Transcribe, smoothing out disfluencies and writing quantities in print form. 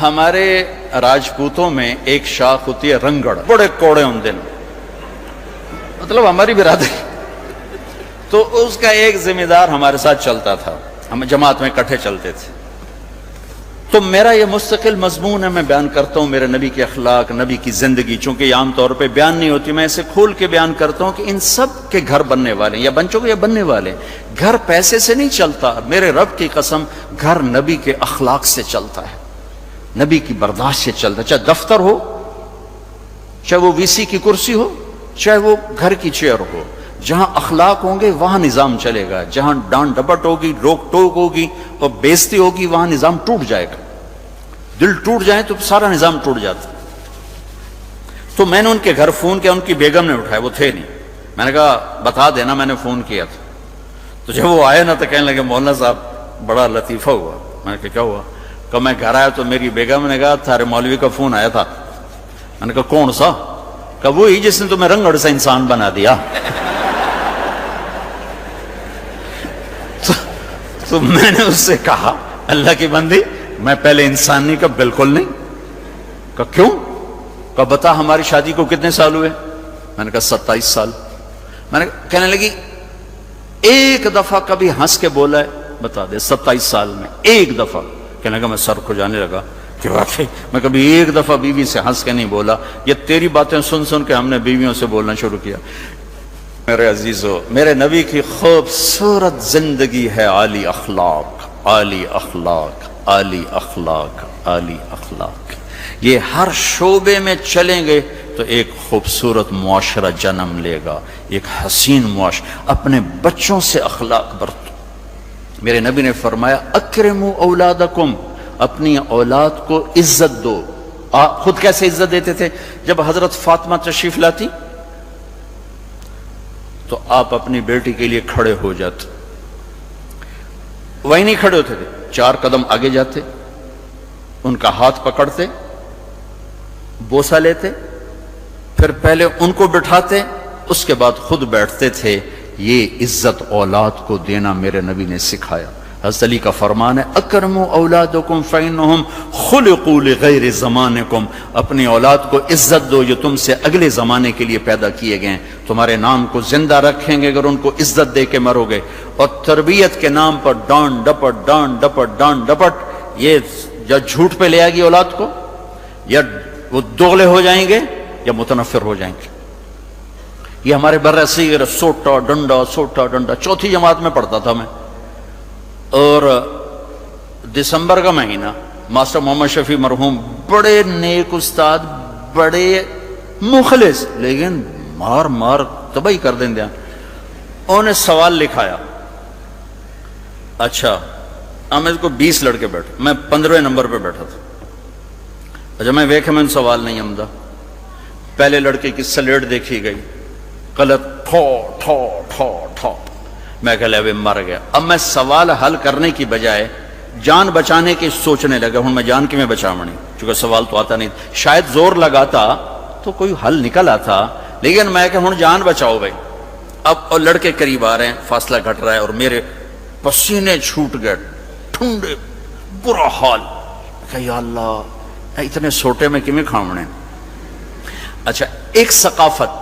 ہمارے راجپوتوں میں ایک شاخ ہوتی ہے رنگڑ، بڑے کوڑے ان دن، مطلب ہماری برادری، تو اس کا ایک ذمہ دار ہمارے ساتھ چلتا تھا، ہم جماعت میں اکٹھے چلتے تھے۔ تو میرا یہ مستقل مضمون ہے، میں بیان کرتا ہوں میرے نبی کے اخلاق، نبی کی زندگی، چونکہ یہ عام طور پہ بیان نہیں ہوتی، میں اسے کھول کے بیان کرتا ہوں کہ ان سب کے گھر بننے والے ہیں، یا بن چکے یا بننے والے۔ گھر پیسے سے نہیں چلتا، میرے رب کی قسم، گھر نبی کے اخلاق سے چلتا ہے، نبی کی برداشت سے چلتا ہے، چاہے دفتر ہو، چاہے وہ وی سی کی کرسی ہو، چاہے وہ گھر کی چیئر ہو، جہاں اخلاق ہوں گے وہاں نظام چلے گا، جہاں ڈانٹ ڈپٹ ہوگی، روک ٹوک ہوگی اور بےزتی ہوگی وہاں نظام ٹوٹ جائے گا۔ دل ٹوٹ جائے تو سارا نظام ٹوٹ جاتا۔ تو میں نے ان کے گھر فون کیا، ان کی بیگم نے اٹھایا، وہ تھے نہیں، میں نے کہا بتا دینا میں نے فون کیا تھا۔ تو جب وہ آئے نا تو کہنے لگے مولانا صاحب بڑا لطیفہ ہوا۔ میں نے کہا کیا ہوا؟ کہ میں گھر آیا تو میری بیگم نے کہا تھارے مولوی کا فون آیا تھا۔ میں نے کہا کون سا؟ کہ وہی جس نے تمہیں رنگڑ سے انسان بنا دیا۔ تو میں نے اس سے کہا اللہ کی بندی میں پہلے انسان نہیں، کہا بالکل نہیں۔ کہا کیوں؟ کہا بتا ہماری شادی کو کتنے سال ہوئے؟ میں نے کہا 27 سال۔ میں نے کہنے لگی ایک دفعہ کبھی ہنس کے بولا ہے؟ بتا دے 27 سال میں ایک دفعہ۔ کہنے لگا میں سر کھجانے لگا کہ واقعی میں کبھی ایک دفعہ بیوی سے ہنس کے نہیں بولا، یہ تیری باتیں سن سن کے ہم نے بیویوں سے بولنا شروع کیا۔ میرے عزیزو، میرے نبی کی خوبصورت زندگی ہے عالی اخلاق، عالی اخلاق، عالی اخلاق، عالی اخلاق۔ یہ ہر شعبے میں چلیں گے تو ایک خوبصورت معاشرہ جنم لے گا، ایک حسین معاشرہ۔ اپنے بچوں سے اخلاق برتو۔ میرے نبی نے فرمایا اکرموا اولادکم، اپنی اولاد کو عزت دو۔ آپ خود کیسے عزت دیتے تھے؟ جب حضرت فاطمہ تشریف لاتی تو آپ اپنی بیٹی کے لیے کھڑے ہو جاتے، وہی نہیں کھڑے ہوتے تھے، 4 قدم آگے جاتے، ان کا ہاتھ پکڑتے، بوسہ لیتے، پھر پہلے ان کو بٹھاتے، اس کے بعد خود بیٹھتے تھے۔ یہ عزت اولاد کو دینا میرے نبی نے سکھایا۔ حضرت علی کا فرمان ہے اکرموا اولادکم فانہم خلقوا لغیر زمانکم، اپنی اولاد کو عزت دو جو تم سے اگلے زمانے کے لیے پیدا کیے گئے ہیں، تمہارے نام کو زندہ رکھیں گے اگر ان کو عزت دے کے مرو گے۔ اور تربیت کے نام پر ڈانٹ ڈپٹ، ڈانٹ ڈپٹ، ڈانٹ ڈپٹ، یہ یا جھوٹ پہ لے آئے گی اولاد کو، یا وہ دوغلے ہو جائیں گے یا متنفر ہو جائیں گے۔ یہ ہمارے برصغیر سوٹا ڈنڈا، سوٹا ڈنڈا، 4تھی جماعت میں پڑھتا تھا میں، اور دسمبر کا مہینہ، ماسٹر محمد شفیع مرحوم بڑے نیک استاد، بڑے مخلص، لیکن مار مار تباہی کر دیں دیا۔ انہوں نے سوال لکھایا، اچھا ہم اس کو 20 لڑکے بیٹھے، میں 15ویں نمبر پہ بیٹھا تھا۔ اچھا میں ویکھے میں سوال نہیں آمدہ، پہلے لڑکے کی سلیٹ دیکھی گئی، غلط، ٹھو ٹھو ٹھو ٹھو، میں کہہ لیا مر گیا۔ اب میں سوال حل کرنے کی بجائے جان بچانے کی سوچنے لگا، ہوں میں جان کی میں بچاونی، چونکہ سوال تو آتا نہیں، شاید زور لگاتا تو کوئی حل نکل آتا، لیکن میں کہ ہوں جان بچاؤ بھائی۔ اب اور لڑکے قریب آ رہے ہیں، فاصلہ گھٹ رہا ہے، اور میرے پسینے چھوٹ گئے، ٹھنڈے، برا حال، کہ یا اللہ اتنے سوٹے میں کیویں کھاونے۔ اچھا ایک ثقافت